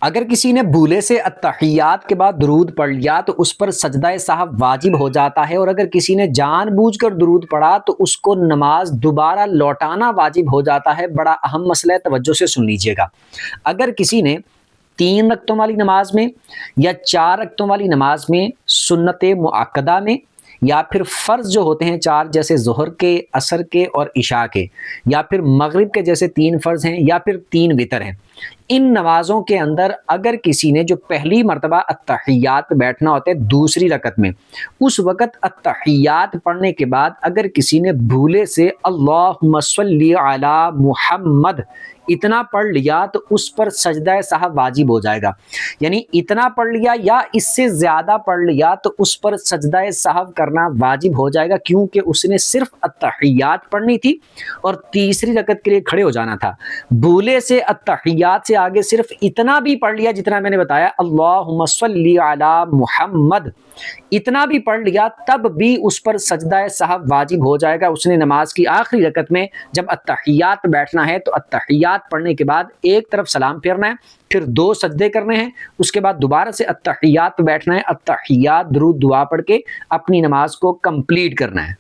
अगर किसी ने भूले से अत्तहियात के बाद दुरूद पढ़ लिया तो उस पर सजदा साहब वाजिब हो जाता है, और अगर किसी ने जानबूझकर दुरूद पढ़ा तो उसको नमाज दोबारा लौटाना वाजिब हो जाता है। बड़ा अहम मसला है, तवज्जो से सुन लीजिएगा। अगर किसी ने 3 रकतों वाली नमाज में या 4 रकतों वाली नमाज में, सुन्नत मुअक्कदा में, या फिर फ़र्ज जो होते हैं 4 जैसे ज़ोहर के, असर के और इशा के, या फिर मगरिब के जैसे 3 फ़र्ज हैं, या फिर 3 वितर हैं, इन नमाज़ों के अंदर अगर किसी ने जो पहली मरतबा अत्तहियात पे बैठना होता है दूसरी रकत में, उस वक़्त अत्तहियात पढ़ने के बाद अगर किसी ने भूले से अल्लाहुम्मा सल्ली अला मुहम्मद इतना पढ़ लिया तो उस पर सजदा साहब वाजिब हो जाएगा। यानी इतना पढ़ लिया या इससे ज़्यादा पढ़ लिया तो उस पर सजदा साहब करना वाजिब हो जाएगा, क्योंकि उसने सिर्फ अत्तहियात पढ़नी थी और तीसरी रकत के लिए खड़े हो जाना था। भूले से अत्तहियात से आगे सिर्फ इतना भी पढ़ लिया जितना मैंने बताया, अल्लाहुम्मा सल्ली अला मुहम्मद, इतना भी पढ़ लिया तब भी उस पर सजदा साहब वाजिब हो जाएगा। उसने नमाज की आखिरी रकत में जब अत्तहियात बैठना है तो अत्तहियात पढ़ने के बाद एक तरफ सलाम फेरना है, फिर 2 सजदे करने हैं, उसके बाद दोबारा से अत्तहियात बैठना है, अत्तहियात दुरूद दुआ पढ़ के अपनी नमाज को कंप्लीट करना है।